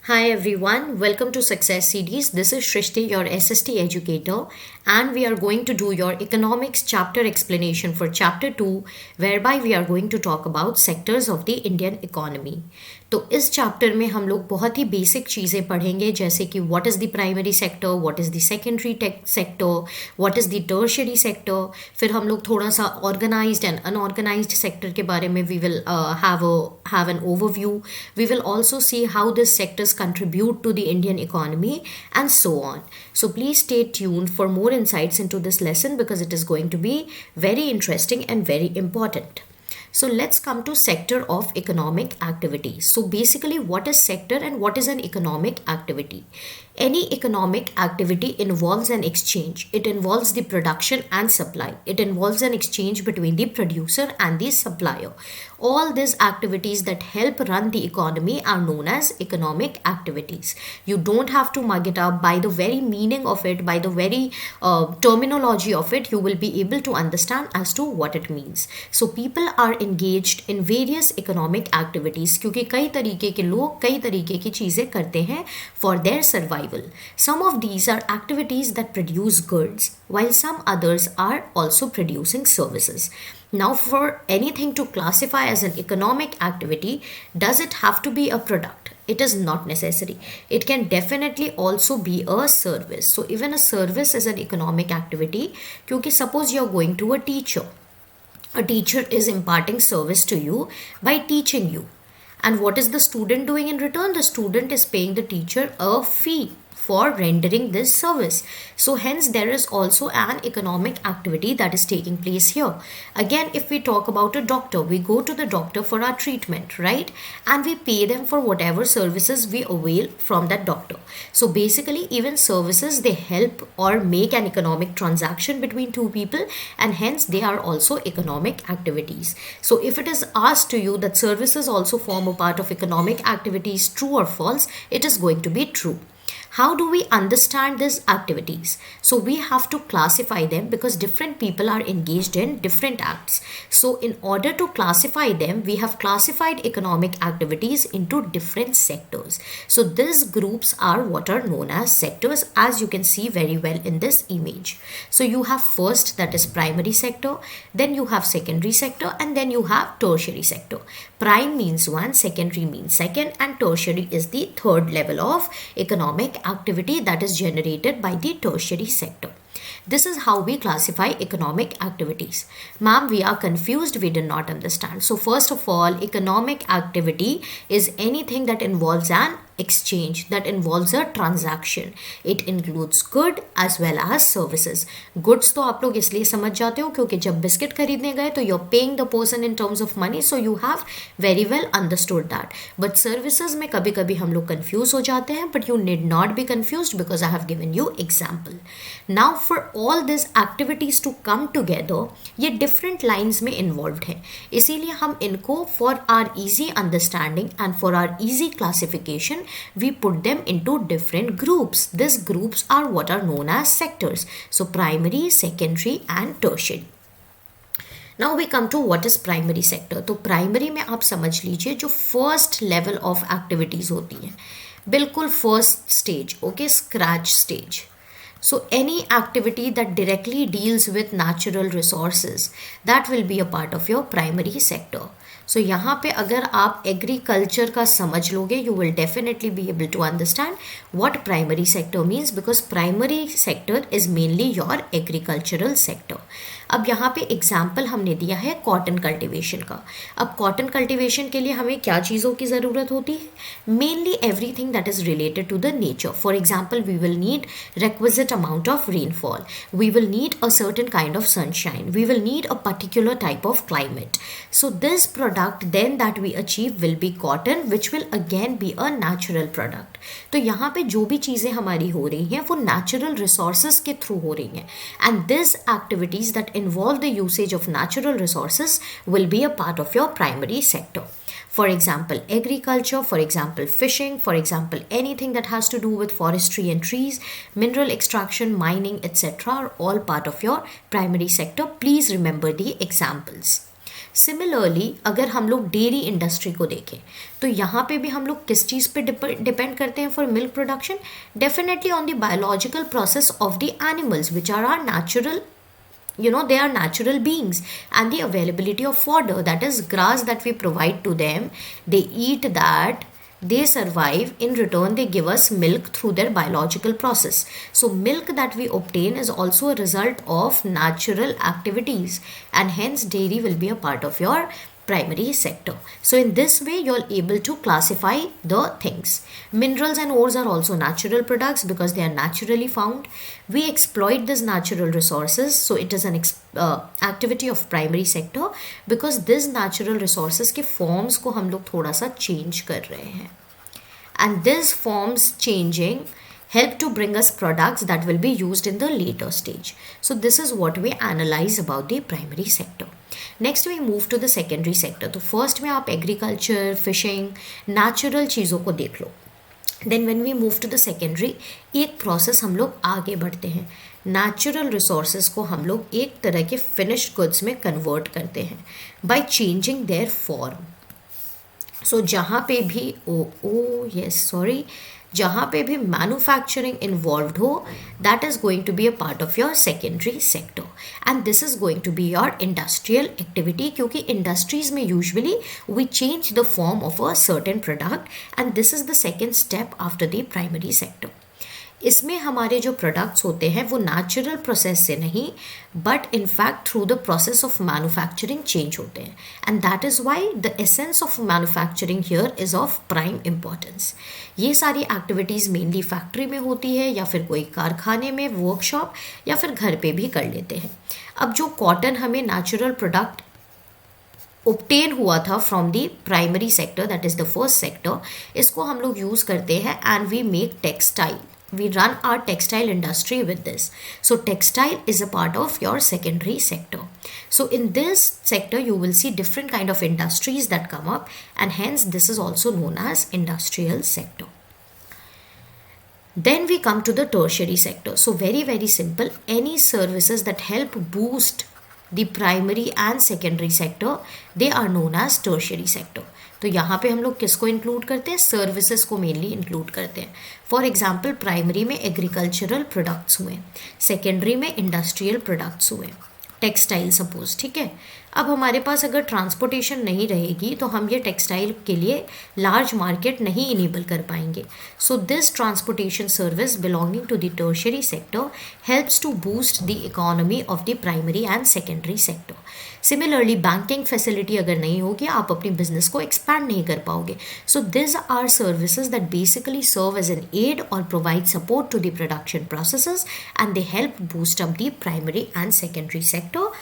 Hi everyone, welcome to Success Series. This is Shrishti, your SST educator, and we are going to do your economics chapter explanation for chapter 2, whereby we are going to talk about sectors of the Indian economy. तो इस chapter में हम लोग बहुत ही basic चीज़ें पढ़ेंगे जैसे कि what is the primary sector, what is the secondary sector, what is the tertiary sector. फिर हम लोग थोड़ा सा ऑर्गेनाइज्ड एंड अनऑर्गेनाइज्ड सेक्टर के बारे में we will have an overview. We will also see how these sectors contribute to the Indian economy and so on. So please stay tuned for more insights into this lesson because it is going to be very interesting and very important. So let's come to sector of economic activity. So basically what is sector and what is an economic activity? Any economic activity involves an exchange. It involves the production and supply. It involves an exchange between the producer and the supplier. All these activities that help run the economy are known as economic activities. You don't have to mug it up by the very meaning of it, by the very terminology of it, you will be able to understand as to what it means. So people are engaged in various economic activities क्योंकि कई तरीके के लोग कई तरीके की चीज़ें करते हैं for their survival. Some of these are activities that produce goods while some others are also producing services. Now, for anything to classify as an economic activity, does it have to be a product? It is not necessary. It can definitely also be a service. So, even a service is an economic activity. Because suppose you are going to a teacher. A teacher is imparting service to you by teaching you. And what is the student doing in return? The student is paying the teacher a fee for rendering this service. So hence there is also an economic activity that is taking place here. Again, if we talk about a doctor, we go to the doctor for our treatment, right? And we pay them for whatever services we avail from that doctor. So basically even services, they help or make an economic transaction between two people, and hence they are also economic activities. So if it is asked to you that services also form a part of economic activities, true or false, it is going to be true. How do we understand these activities? So we have to classify them because different people are engaged in different acts. So in order to classify them, we have classified economic activities into different sectors. So these groups are what are known as sectors, as you can see very well in this image. So you have first, that is primary sector, then you have secondary sector, and then you have tertiary sector. Prime means one, secondary means second, and tertiary is the third level of economic activity that is generated by the tertiary sector. This is how we classify economic activities. Ma'am, we are confused, we did not understand. So first of all, economic activity is anything that involves an exchange, that involves a transaction. It includes good as well as services. Goods तो आप लोग इसलिए समझ जाते हो क्योंकि जब biscuit खरीदने गए तो you're paying the person in terms of money, so you have very well understood that. But services में कभी कभी हम लोग confuse हो जाते हैं, but you need not be confused because I have given you example. Now for all these activities to come together, ये different lines में involved हैं, इसीलिए हम इनको for our easy understanding and for our easy classification we put them into different groups. These groups are what are known as sectors. So primary, secondary and tertiary. Now we come to what is primary sector. तो primary में आप समझ लीजिए जो first level of activities होती हैं, बिल्कुल first stage, okay, scratch stage. So any activity that directly deals with natural resources, that will be a part of your primary sector. So यहाँ पे अगर आप एग्रीकल्चर का समझ लोगे, you will definitely be able to understand what primary sector means because primary sector is mainly your agricultural sector. अब यहाँ पे एग्जाम्पल हमने दिया है कॉटन कल्टीवेशन का. अब कॉटन कल्टीवेशन के लिए हमें क्या चीज़ों की ज़रूरत होती है? Mainly everything that is related to the nature. For example, we will need requisite amount of rainfall. We will need a certain kind of sunshine. We will need a particular type of climate. So this product then that we achieve will be cotton, which will again be a natural product. तो यहाँ पे जो भी चीज़ें हमारी हो रही हैं वो natural resources के थ्रू हो रही हैं, and these activities that involve the usage of natural resources will be a part of your primary sector. For example, agriculture, for example, fishing, for example, anything that has to do with forestry and trees, mineral extraction, mining, etc. are all part of your primary sector. Please remember the examples. Similarly अगर हम लोग dairy industry को देखें तो यहाँ पे भी हम लोग किस चीज़ पे डिपेंड करते हैं for milk production? Definitely on the biological process of the animals which are natural, they are natural beings, and the availability of fodder, that is grass that we provide to them, they eat that, they survive, in return they give us milk through their biological process. So milk that we obtain is also a result of natural activities, and hence dairy will be a part of your primary sector. So in this way you're able to classify the things. Minerals and ores are also natural products because they are naturally found. We exploit these natural resources, so it is an activity of primary sector because these natural resources के forms को हम लोग थोड़ा सा change कर रहे हैं, and these forms changing help to bring us products that will be used in the later stage. So this is what we analyze about the primary sector. Next we move to the secondary sector. तो first में आप agriculture, fishing, natural चीज़ों को देख लो. Then when we move to the secondary, एक process हम लोग आगे बढ़ते हैं. नेचुरल रिसोर्सेज को हम लोग एक तरह के फिनिश्ड गुड्स में कन्वर्ट करते हैं by changing their form. So जहाँ पे भी जहाँ पे भी मैन्युफैक्चरिंग इन्वॉल्व हो, that is going to be a part of your secondary sector, and this is going to be your industrial activity, क्योंकि इंडस्ट्रीज में usually we change the form of a certain product, and this is the second step after the primary sector. इसमें हमारे जो products होते हैं वो natural process से नहीं, but in fact through the process of manufacturing change होते हैं, and that is why the essence of manufacturing here is of prime importance. ये सारी एक्टिविटीज़ मेनली फैक्ट्री में होती है या फिर कोई कारखाने में, वर्कशॉप, या फिर घर पे भी कर लेते हैं. अब जो कॉटन हमें नेचुरल प्रोडक्ट obtain हुआ था from the primary sector, that is the first sector, इसको हम लोग यूज़ करते हैं and we make textile. We run our textile industry with this. So textile is a part of your secondary sector. So in this sector you will see different kind of industries that come up, and hence this is also known as industrial sector. Then we come to the tertiary sector. So very simple, any services that help boost the primary and secondary sector, they are known as tertiary sector. तो यहाँ पे हम लोग किसको include करते हैं? Services को mainly include करते हैं. फॉर एग्जांपल प्राइमरी में एग्रीकल्चरल प्रोडक्ट्स हुए, सेकेंडरी में इंडस्ट्रियल प्रोडक्ट्स हुए, टेक्सटाइल सपोज, ठीक है. अब हमारे पास अगर ट्रांसपोर्टेशन नहीं रहेगी तो हम ये टेक्सटाइल के लिए लार्ज मार्केट नहीं इनेबल कर पाएंगे. So this transportation service belonging to the tertiary sector helps to boost the economy of the primary and secondary sector. Similarly banking facility अगर नहीं होगी, आप अपनी बिजनेस को एक्सपैंड नहीं कर पाओगे. So this are services that basically serve as an aid or provide support to the production processes, and they help boost up the primary and secondary sector.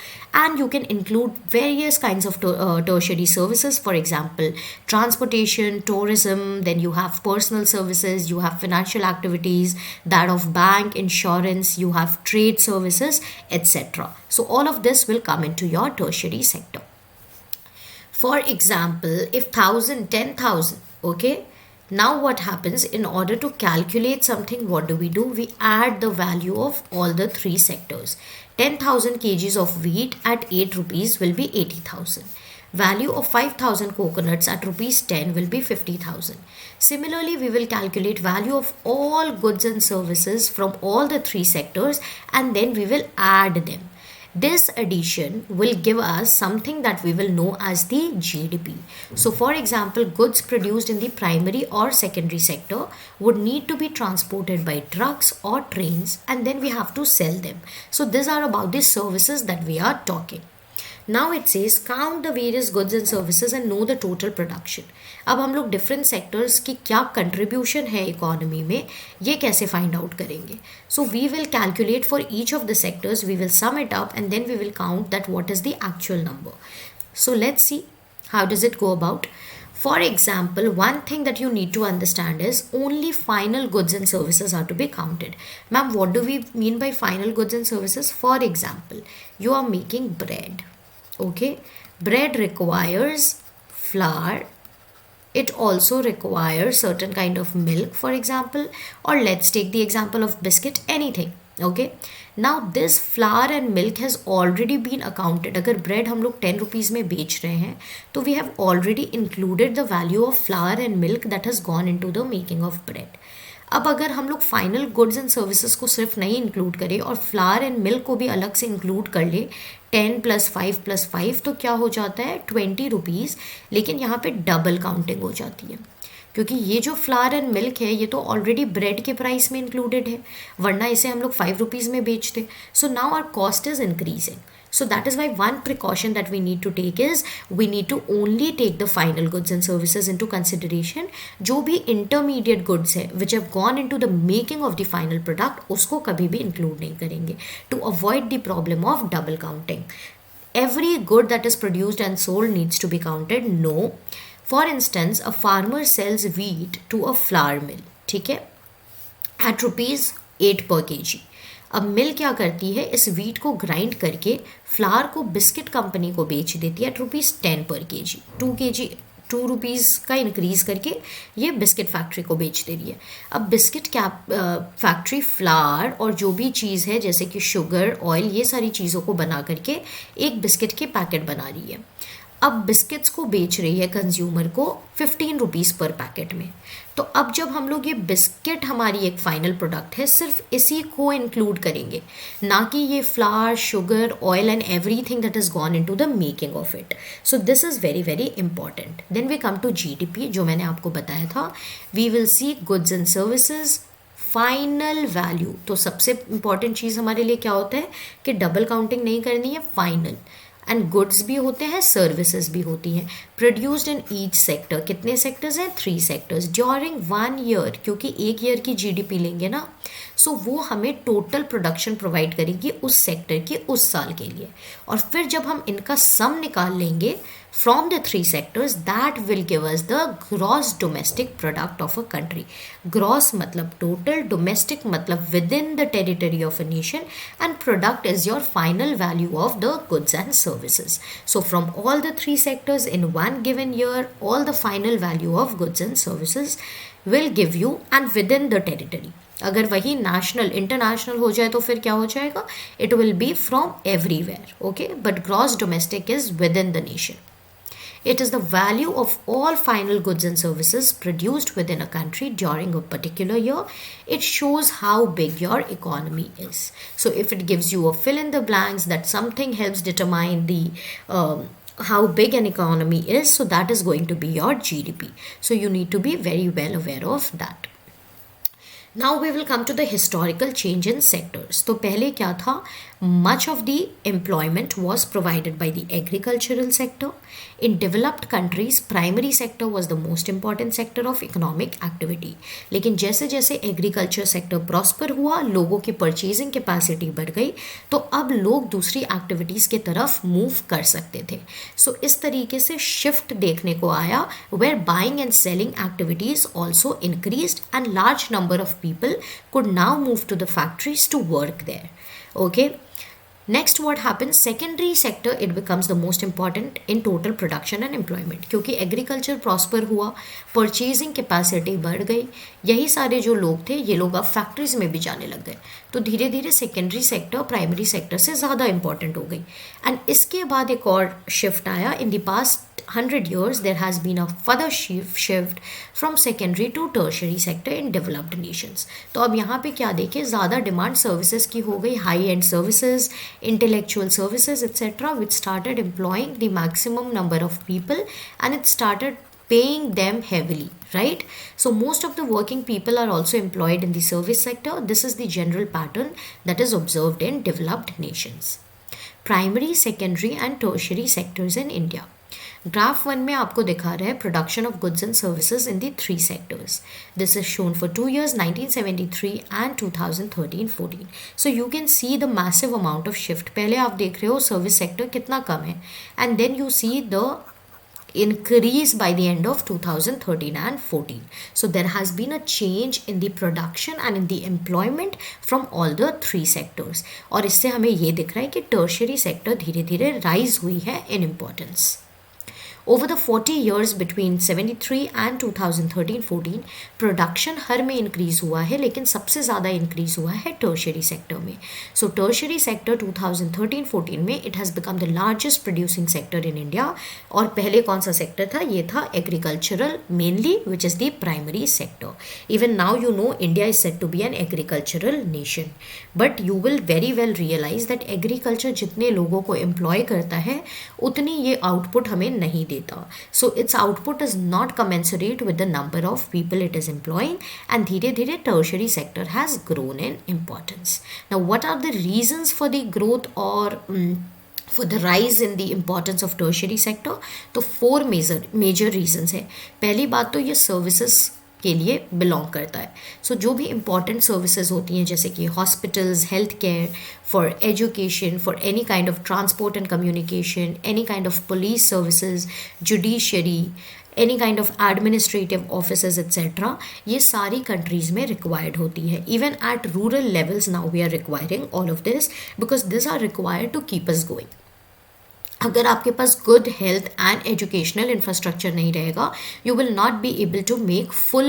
And you can include various kinds of tertiary services, for example transportation, tourism, then you have personal services, you have financial activities, that of bank, insurance, you have trade services, etc. So all of this will come into your tertiary sector. For example, if 1000, 10,000, okay, now what happens? In order to calculate something, what do? We add the value of all the three sectors. 10,000 kgs of wheat at 8 rupees will be 80,000. Value of 5,000 coconuts at rupees 10 will be 50,000. Similarly, we will calculate value of all goods and services from all the three sectors, and then we will add them. This addition will give us something that we will know as the GDP. So for example, goods produced in the primary or secondary sector would need to be transported by trucks or trains, and then we have to sell them. So these are about the services that we are talking. Now it says count the various goods and services and know the total production. अब हम लोग different sectors की क्या contribution है economy में, ये कैसे find out करेंगे? So we will calculate for each of the sectors, we will sum it up, and then we will count that what is the actual number. So let's see how does it go about. For example, one thing that you need to understand is only final goods and services are to be counted. Ma'am, what do we mean by final goods and services? For example, you are making bread. Okay, bread requires flour. It also requires certain kind of milk, for example, or let's take the example of biscuit, anything. Okay, now this flour and milk has already been accounted. अगर bread हम लोग 10 rupees में बेच रहे हैं तो we have already included the value of flour and milk that has gone in to the making of bread. अब अगर हम लोग फाइनल गुड्स एंड सर्विसेज को सिर्फ नहीं इंक्लूड करें और फ्लावर एंड मिल्क को भी अलग से इंक्लूड कर ले, 10 + 5 + 5, तो क्या हो जाता है 20 रुपीज़. लेकिन यहाँ पे डबल काउंटिंग हो जाती है, क्योंकि ये जो फ्लावर एंड मिल्क है ये तो ऑलरेडी ब्रेड के प्राइस में इंक्लूडेड है, वरना इसे हम लोग 5 रुपीज़ में बेचते. So now our cost is increasing. So that is why one precaution that we need to take is we need to only take the final goods and services into consideration. जो भी intermediate goods है which have gone into the making of the final product, उसको कभी भी include नहीं करेंगे to avoid the problem of double counting. Every good that is produced and sold needs to be counted. No. For instance, a farmer sells wheat to a flour mill, ठीक है, at ₹8 per kg. अब मिल क्या करती है, इस wheat को grind करके flower को बिस्किट कंपनी को बेच देती है एट ₹10 per kg. 2 रुपीज़ का इंक्रीज़ करके ये बिस्किट फैक्ट्री को बेच दे रही है. अब बिस्किट फैक्ट्री फ्लावर और जो भी चीज़ है जैसे कि शुगर, ऑयल, ये सारी चीज़ों को बना करके एक बिस्किट के पैकेट बना रही है. अब बिस्किट्स को बेच रही है कंज्यूमर को 15 रुपीज़ पर पैकेट में. तो अब जब हम लोग ये बिस्किट हमारी एक फाइनल प्रोडक्ट है, सिर्फ इसी को इंक्लूड करेंगे, ना कि ये flour, sugar, oil and everything that is gone into the making of it. So this is very very important. Then we come to GDP, जो मैंने आपको बताया था. We will see goods and services, final value. तो सबसे important चीज़ हमारे लिए क्या होता है कि डबल काउंटिंग नहीं करनी है, फाइनल. एंड गुड्स भी होते हैं, सर्विसेज भी होती हैं. प्रोड्यूस्ड इन ईच सेक्टर, कितने सेक्टर्स हैं, 3 सेक्टर्स, ड्यूरिंग 1 ईयर, क्योंकि एक ईयर की जीडीपी लेंगे ना, सो वो हमें टोटल प्रोडक्शन प्रोवाइड करेगी उस सेक्टर की उस साल के लिए. और फिर जब हम इनका सम निकाल लेंगे from the 3 sectors, that will give us the gross domestic product of a country. Gross मतलब total, domestic मतलब within the territory of a nation, and product is your final value of the goods and services. So from all the 3 sectors in one given year, all the final value of goods and services will give you, and within the territory. अगर वही national international हो जाए तो फिर क्या हो जाएगा, it will be from everywhere. Okay, but gross domestic is with in the nation. It is the value of all final goods and services produced within a country during a particular year. It shows how big your economy is. So if it gives you a fill in the blanks that something helps determine the how big an economy is, so that is going to be your GDP. So you need to be very well aware of that. Now we will come to the historical change in sectors. तो पहले क्या था, much of the employment was provided by the agricultural sector. In developed countries, primary sector was the most important sector of economic activity. लेकिन जैसे जैसे agriculture sector prosper हुआ, लोगों की purchasing capacity बढ़ गई, तो अब लोग दूसरी activities के तरफ move कर सकते थे. So इस तरीके से shift देखने को आया, where buying and selling activities also increased and large number of people could now move to the factories to work there. Okay. Next what happens, secondary sector, it becomes the most important in total production and employment. क्योंकि agriculture prosper हुआ, purchasing capacity बढ़ गई, यही सारे जो लोग थे ये लोग अब फैक्ट्रीज में भी जाने लग गए, तो धीरे धीरे सेकेंडरी सेक्टर प्राइमरी सेक्टर से ज़्यादा इंपॉर्टेंट हो गई. एंड इसके बाद एक और शिफ्ट आया. In the past 100 years there has been a further shift from secondary to tertiary sector in developed nations. तो अब यहाँ पे क्या देखें, ज़्यादा डिमांड सर्विसेज की हो गई, high and services, intellectual services, etc., which started employing the maximum number of people, and it started paying them heavily, right? So most of the working people are also employed in the service sector. This is the general pattern that is observed in developed nations. Primary, secondary and tertiary sectors in India. Graph 1 में आपको दिखा रहा है production of goods and services in the 3 sectors. This is shown for 2 years, 1973 and 2013-14. So you can see the massive amount of shift. पहले आप देख रहे हो सर्विस सेक्टर कितना कम है, and then you see the increase by the end of 2013 and 14. So there has been a change in the production and in the employment from all the 3 sectors. और इससे हमें ये दिख रहा है कि tertiary sector धीरे धीरे rise हुई है in importance. Over the 40 years between 73 and 2013-14 production हर में इंक्रीज हुआ है, लेकिन सबसे ज़्यादा इंक्रीज हुआ है टर्शरी सेक्टर में. सो टर्शरी सेक्टर 2013-14 में it has become the largest producing sector in India. और पहले कौन सा सेक्टर था? ये था agricultural mainly, which is the primary sector. Even now you know India is said to be an agricultural nation, but you will very well realise that agriculture जितने लोगों को एम्प्लॉय करता है उतनी ये आउटपुट हमें नहीं देता. So its output is not commensurate with the number of people it is employing, and धीरे धीरे tertiary sector has grown in importance. Now what are the reasons for the growth और for the rise in the importance of tertiary sector? तो 4 major reasons है. पहली बात तो ये services के लिए बिलोंग करता है. सो जो भी इम्पॉर्टेंट सर्विसेज होती हैं जैसे कि hospitals, health care, for education, for any kind of transport and communication, any kind of police services, judiciary, any kind of administrative officers etcetera, ये सारी कंट्रीज़ में रिक्वायर्ड होती है. Even at rural levels now we are requiring all of this because this are required to keep us going. अगर आपके पास good health and educational infrastructure नहीं रहेगा, you will not be able to make full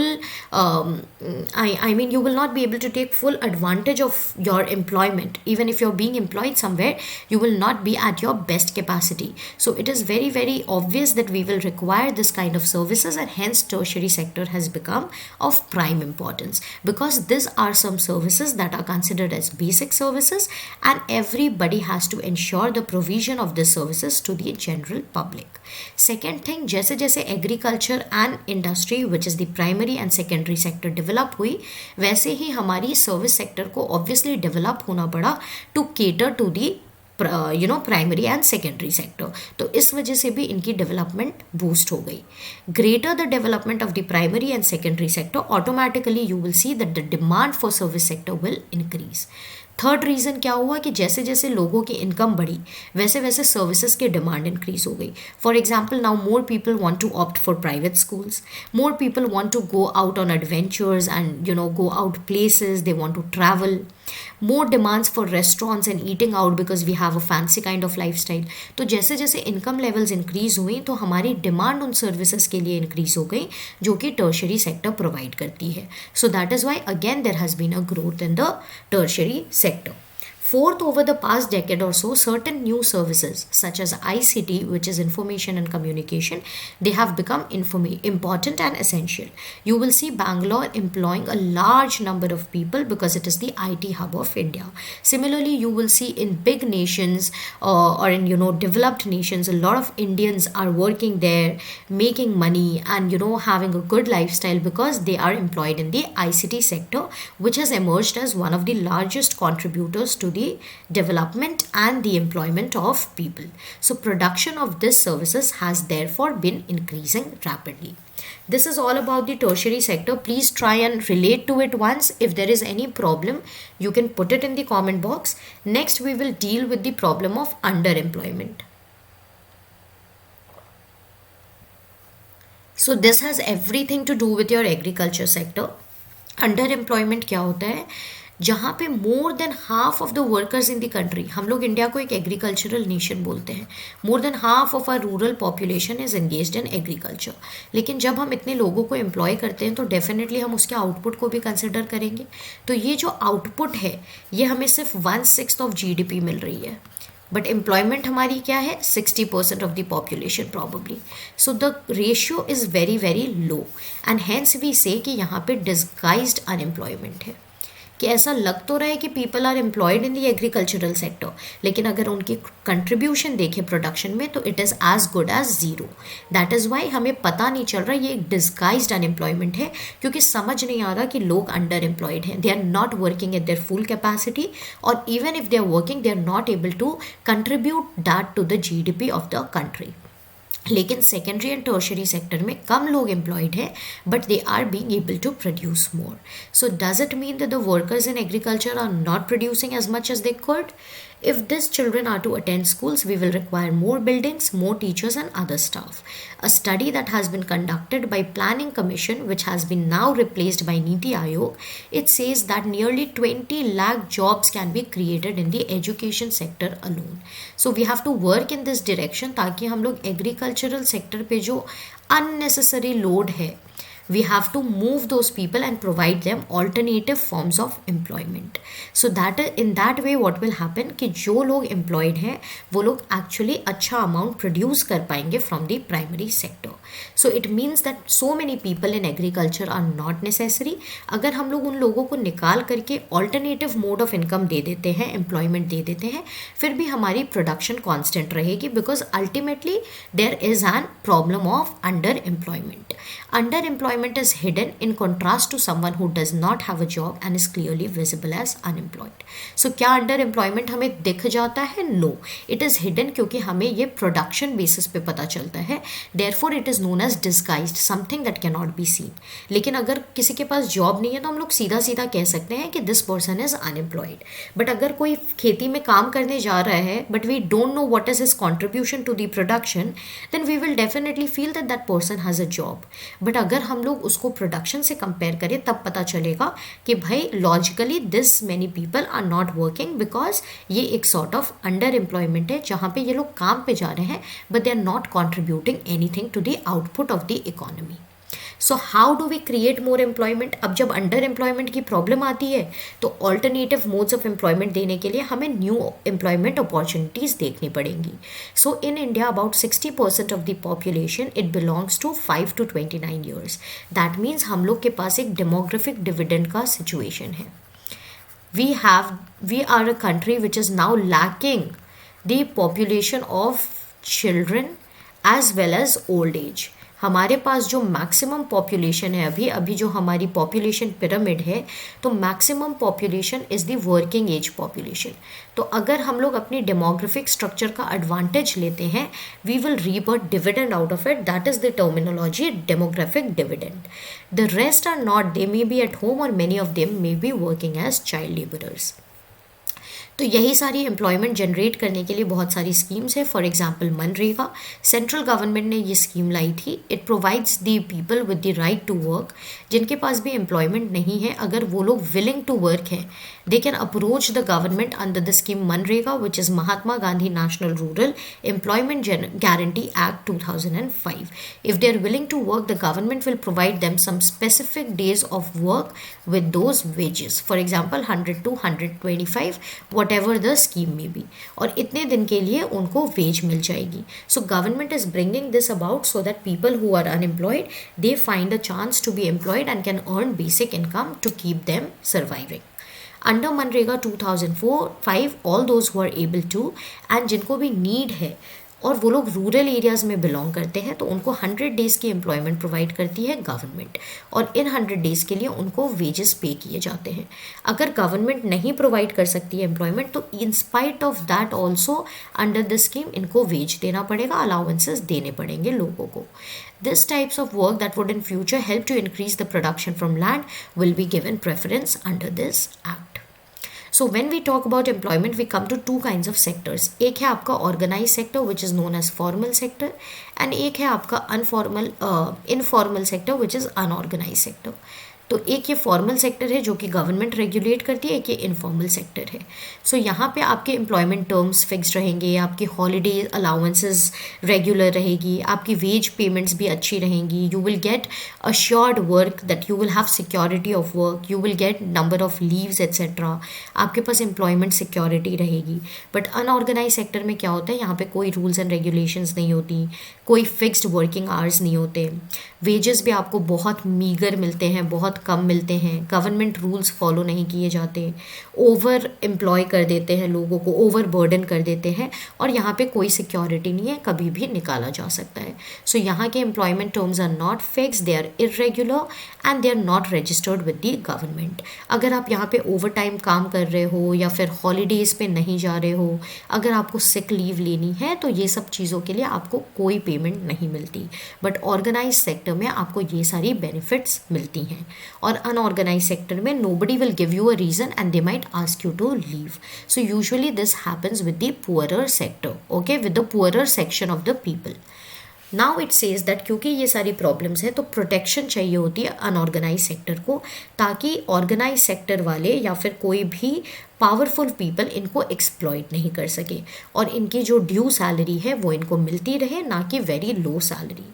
you will not be able to take full advantage of your employment. Even if you are being employed somewhere, you will not be at your best capacity. So it is very, very obvious that we will require this kind of services, and hence tertiary sector has become of prime importance, because these are some services that are considered as basic services, and everybody has to ensure the provision of this services to the general public. Second thing, जैसे जैसे agriculture and industry which is the primary and secondary sector develop हुई, वैसे ही हमारी service sector को obviously develop होना पड़ा to cater to the primary and secondary sector. तो इस वजह से भी इनकी डेवलपमेंट बूस्ट हो गई. Greater the development of the primary and secondary sector, automatically you will see that the demand for service sector will increase. Third reason क्या हुआ कि जैसे जैसे लोगों की इनकम बढ़ी वैसे वैसे सर्विसेज की डिमांड इंक्रीज हो गई. For example, now more people want to opt for private schools, more people want to go out on adventures and go out places, they want to travel. more demands for restaurants and eating out because we have a fancy kind of lifestyle. तो जैसे जैसे income levels increase हुई तो हमारी demand उन services के लिए increase हो गई जो कि टर्शरी सेक्टर प्रोवाइड करती है. So that is why again there has been a growth in the tertiary sector. Fourth, over the past decade or so, certain new services such as ICT, which is information and communication, they have become important and essential. You will see Bangalore employing a large number of people because it is the IT hub of India. Similarly, you will see in big nations or in developed nations, a lot of Indians are working there, making money and having a good lifestyle because they are employed in the ICT sector, which has emerged as one of the largest contributors to the development and the employment of people. So production of these services has therefore been increasing rapidly. This is all about the tertiary sector. Please try and relate to it once. If there is any problem, you can put it in the comment box. Next, we will deal with the problem of underemployment. So this has everything to do with your agriculture sector. Underemployment क्या होता है? जहाँ पे more than half of the workers in the country, हम लोग India को एक agricultural nation बोलते हैं, more than half of our rural population is engaged in agriculture. लेकिन जब हम इतने लोगों को एम्प्लॉय करते हैं तो डेफिनेटली हम उसके आउटपुट को भी कंसिडर करेंगे. तो ये जो आउटपुट है ये हमें सिर्फ 1/6 ऑफ GDP मिल रही है, बट एम्प्लॉयमेंट हमारी क्या है? 60% of the population probably. So the ratio is very very low, and hence we say कि यहाँ पे डिस्गाइज्ड अनएम्प्लॉयमेंट है. कि ऐसा लग तो रहा है कि people are employed in the agricultural sector, लेकिन अगर उनकी कंट्रीब्यूशन देखें प्रोडक्शन में तो it is as good as zero. That is why हमें पता नहीं चल रहा ये एक डिस्गाइज्ड अनएम्प्लॉयमेंट है, क्योंकि समझ नहीं आ रहा कि लोग अंडर एम्प्लॉयड हैं. They are not working at their full capacity, और even if they are working they are not able to contribute that to the GDP of the country. लेकिन सेकेंडरी एंड टर्शरी सेक्टर में कम लोग employed हैं but they are being able to produce more. So does it mean that the workers in agriculture are not producing as much as they could? If these children are to attend schools, we will require more buildings, more teachers and other staff. A study that has been conducted by Planning Commission, which has been now replaced by Niti Aayog, it says that nearly 20 lakh jobs can be created in the education sector alone. So we have to work in this direction ताकि हम लोग agricultural sector पे जो unnecessary load है, we have to move those people and provide them alternative forms of employment. So that in that way what will happen कि जो लोग employed हैं वो लोग actually अच्छा amount produce कर पाएंगे from the primary sector. So it means that so many people in agriculture are not necessary. अगर हम लोग उन लोगों को निकाल करके alternative mode of income दे देते हैं, employment दे देते हैं, फिर भी हमारी production constant रहेगी, because ultimately there is an problem of underemployment. Underemployment is hidden in contrast to someone who does not have a job and is clearly visible as unemployed. So क्या underemployment हमें दिख जाता है? No, it is hidden क्योंकि हमें ये production basis पे पता चलता है. Therefore it is known as disguised, something that cannot be seen. लेकिन अगर किसी के पास जॉब नहीं है तो हम लोग सीधा सीधा कह सकते हैं कि this person is unemployed. But अगर कोई खेती में काम करने जा रहा है but we don't know what is his contribution to the production, then we will definitely feel that that person has a job. But अगर हम लोग उसको प्रोडक्शन से कंपेयर करें तब पता चलेगा कि भाई logically this many people are not working, because ये एक सॉर्ट ऑफ अंडर एम्प्लॉयमेंट है जहाँ पे ये लोग काम पे जा रहे हैं but they are not contributing anything to the output of the economy. So how do we create more employment? अब जब अंडर एम्प्लॉयमेंट की प्रॉब्लम आती है तो ऑल्टरनेटिव मोड्स ऑफ एम्प्लॉयमेंट देने के लिए हमें न्यू एम्प्लॉयमेंट अपॉर्चुनिटीज़ देखनी पड़ेंगी. So in India about 60% of the population it belongs to 5 to 29 years. That means हम लोग के पास एक डेमोग्राफिक डिविडेंड का सिचुएशन है. we are a country which is now lacking the population of children as well as old age. हमारे पास जो maximum population है अभी जो हमारी पॉपुलेशन पिरामिड है, तो maximum population is the working age population. तो अगर हम लोग अपनी डेमोग्राफिक स्ट्रक्चर का एडवांटेज लेते हैं, we will reap a dividend out of it. That is the terminology demographic dividend. The rest are not. They may be at home or many of them may be working as child labourers. तो यही सारी employment generate करने के लिए बहुत सारी schemes है. For example MNREGA, central government ने ये स्कीम लाई थी. It provides the people with the right to work. जिनके पास भी एम्प्लॉयमेंट नहीं है, अगर वो लोग विलिंग टू वर्क हैं, they can approach the government under the scheme मनरेगा, which is Mahatma Gandhi national rural employment guarantee act 2005. If they are willing to work, the government will provide them some specific days of work with those wages. For example 100 to 125, whatever the scheme may be, और इतने दिन के लिए उनको veg मिल जाएगी. So government is bringing this about so that people who are unemployed, they find a chance to be employed and can earn basic income to keep them surviving. Under MNREGA 2004-5, all those who are able to and जिनको भी need है और वो लोग rural areas में belong करते हैं, तो उनको 100 डेज़ की एम्प्लॉयमेंट प्रोवाइड करती है गवर्नमेंट, और इन 100 डेज़ के लिए उनको वेजेस पे किए जाते हैं. अगर गवर्नमेंट नहीं प्रोवाइड कर सकती है एम्प्लॉयमेंट, तो in spite of that also under the scheme इनको वेज देना पड़ेगा, अलाउंसेस देने पड़ेंगे लोगों को. This types of work that would in future help to increase the production from land will be given preference under this act. So when we talk about employment, we come to two kinds of sectors. एक है आपका organized sector which is known as formal sector, and एक है आपका informal sector which is unorganized sector. तो एक ये formal sector है जो कि गवर्नमेंट रेगुलेट करती है, एक ये इनफॉर्मल सेक्टर है. सो यहाँ पे आपके एम्प्लॉयमेंट टर्म्स फिक्स रहेंगे, आपकी हॉलीडे अलाउंसेस रेगुलर रहेगी, आपकी वेज पेमेंट्स भी अच्छी रहेंगी. You will get assured work, that you will have security of work, you will get number of leaves etcetera. आपके पास एम्प्लॉयमेंट सिक्योरिटी रहेगी. बट अनऑर्गेनाइज सेक्टर में क्या होता है, यहाँ पे कोई रूल्स एंड रेगुलेशंस नहीं होती, कोई फिक्स्ड वर्किंग आवर्स नहीं होते, वेजेस भी आपको बहुत मीगर मिलते हैं, बहुत कम मिलते हैं, गवर्नमेंट रूल्स फॉलो नहीं किए जाते, ओवर एम्प्लॉय कर देते हैं लोगों को, ओवर बर्डन कर देते हैं, और यहाँ पे कोई सिक्योरिटी नहीं है, कभी भी निकाला जा सकता है. सो यहाँ के employment terms are not fix, they are irregular and they are not registered with the government. अगर आप यहाँ पे ओवर टाइम काम कर रहे हो या फिर हॉलीडेज़ पे नहीं जा रहे हो, अगर आपको सिक लीव लेनी है, तो ये सब चीज़ों के लिए आपको कोई पेमेंट नहीं मिलती. बट ऑर्गेनाइज सेक्टर सेक्टर में आपको ये सारी बेनिफिट्स मिलती हैं, और अनऑर्गेनाइज सेक्टर में nobody will give you a reason and they might ask you to leave. So usually this happens with the poorer sector, okay, with the poorer section of the people. Now it says that क्योंकि ये सारी problems है तो protection चाहिए होती है unorganised sector को, ताकि ऑर्गेनाइज सेक्टर वाले या फिर कोई भी पावरफुल पीपल इनको एक्सप्लॉइट नहीं कर सके, और इनकी जो ड्यू सैलरी है वो इनको मिलती रहे, ना कि very low salary.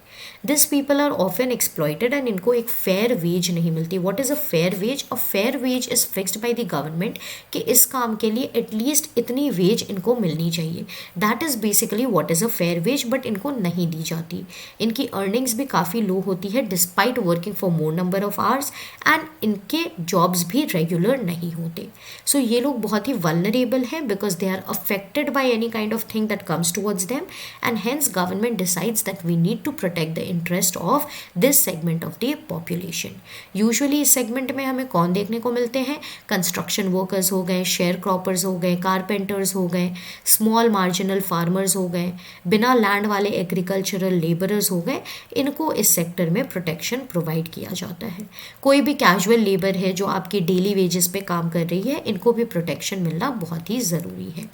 This people are often exploited and इनको एक फेयर वेज नहीं मिलती. What is a fair wage? A fair wage is fixed by the government कि इस काम के लिए एटलीस्ट इतनी वेज इनको मिलनी चाहिए. That is basically what is a fair wage, but इनको नहीं दी जाती. इनकी अर्निंग्स भी काफ़ी लो होती है despite working for more number of hours, and इनके जॉब्स भी रेगुलर नहीं होते. सो ये लोग बहुत ही वल्नरेबल हैं because they are affected by any kind of thing that comes towards them, and hence government decides that we need to protect the interest of this segment of the population. Usually इस segment में हमें कौन देखने को मिलते हैं? Construction workers हो गए, शेयर क्रॉपर्स हो गए, कारपेंटर्स हो गए, स्मॉल मार्जिनल फार्मर्स हो गए, बिना लैंड वाले एग्रीकल्चरल लेबरर्स हो गए. इनको इस सेक्टर में प्रोटेक्शन प्रोवाइड किया जाता है. कोई भी कैजुअल लेबर है जो आपकी डेली वेजेस पे काम कर रही है, इनको भी प्रोटेक्शन मिलना बहुत ही ज़रूरी है.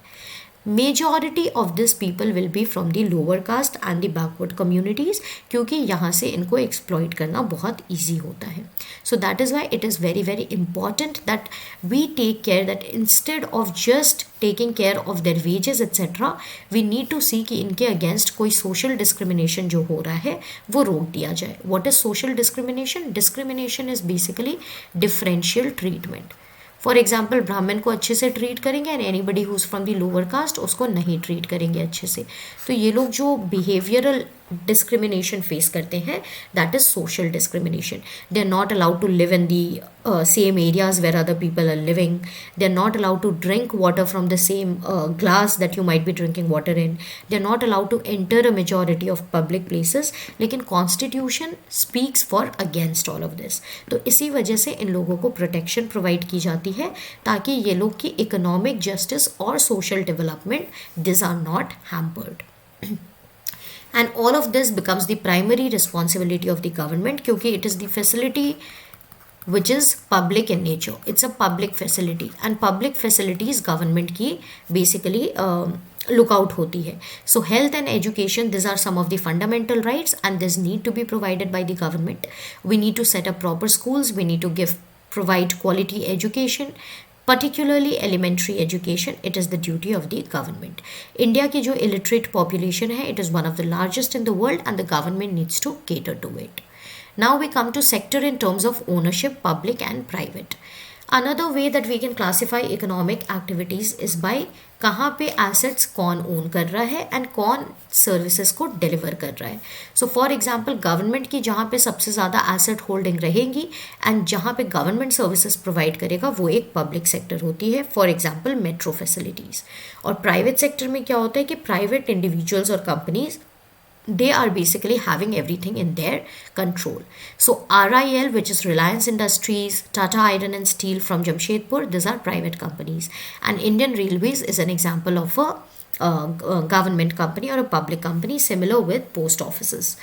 Majority of this people will be from the lower caste and the backward communities, क्योंकि यहाँ से इनको एक्सप्लॉइट करना बहुत ईजी होता है. So that is why it is very very important that we take care that instead of just taking care of their wages etcetera, we need to see कि इनके अगेंस्ट कोई सोशल डिस्क्रिमिनेशन जो हो रहा है वो रोक दिया जाए. What is social discrimination? Discrimination is basically differential treatment. For example, ब्राह्मण को अच्छे से ट्रीट करेंगे and anybody who is from the lower caste उसको नहीं ट्रीट करेंगे अच्छे से. तो ये लोग जो बिहेवियरल डिस्क्रिमिनेशन फेस करते हैं, that is social discrimination. They are not allowed to live in the same areas where other people are living. They're not allowed to drink water from the same glass that you might be drinking water in. They're not allowed to enter a majority of public places. लेकिन constitution speaks for against all of this. तो इसी वजह से इन लोगों को protection provide की जाती है ताकि ये लोग की इकोनॉमिक जस्टिस और social development this are not hampered. And all of this becomes the primary responsibility of the government क्योंकि it is the facility which is public in nature. It's a public facility and public facilities government की basically lookout होती है. So health and education, these are some of the fundamental rights and this need to be provided by the government. We need to set up proper schools. We need to provide quality education, particularly elementary education. It is the duty of the government. India की जो illiterate population है, it is one of the largest in the world and the government needs to cater to it. Now we come to sector in terms of ownership, public and private. Another way that we can classify economic activities is by कहाँ पे assets कौन own कर रहा है and कौन services को deliver कर रहा है. So for example, government की जहाँ पे सबसे ज़्यादा asset holding रहेंगी and जहाँ पे government services provide करेगा वो एक public sector होती है. For example, metro facilities. और private sector में क्या होता है कि private individuals और companies, they are basically having everything in their control. So RIL, which is Reliance Industries, Tata Iron and Steel from Jamshedpur, these are private companies. And Indian Railways is an example of a government company or a public company, similar with post offices.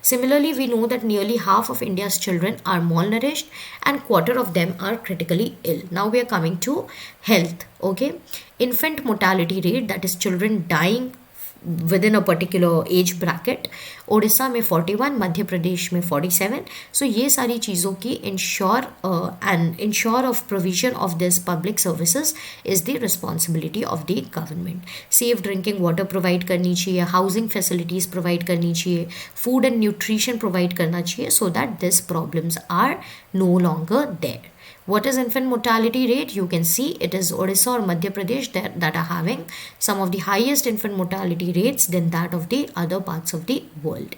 Similarly, we know that nearly half of India's children are malnourished and quarter of them are critically ill. Now we are coming to health. Okay, infant mortality rate, that is children dying within a particular age bracket, Odisha में 41, मध्य प्रदेश में 47. सो ये सारी चीज़ों की ensure of provision of this public services is the responsibility of the government. Safe drinking water provide करनी चाहिए, housing facilities provide करनी चाहिए, फूड एंड न्यूट्रिशन प्रोवाइड करना चाहिए so that this problems are no longer there. What is infant mortality rate? You can see it is Odisha or Madhya Pradesh that are having some of the highest infant mortality rates than that of the other parts of the world.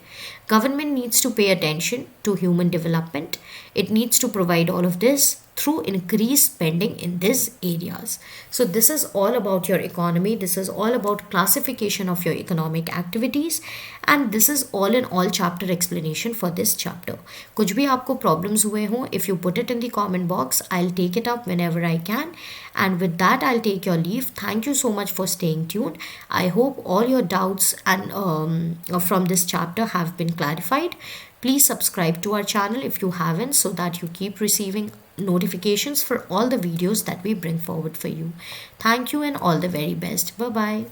Government needs to pay attention to human development. It needs to provide all of this through increased spending in these areas. So this is all about your economy. This is all about classification of your economic activities and this is all in all chapter explanation for this chapter. कुछ भी आपको problems हुए हों, if you put it in the comment box, I'll take it up whenever I can. And with that, I'll take your leave. Thank you so much for staying tuned. I hope all your doubts and from this chapter have been clarified. Please subscribe to our channel if you haven't, so that you keep receiving notifications for all the videos that we bring forward for you. Thank you and all the very best. Bye bye.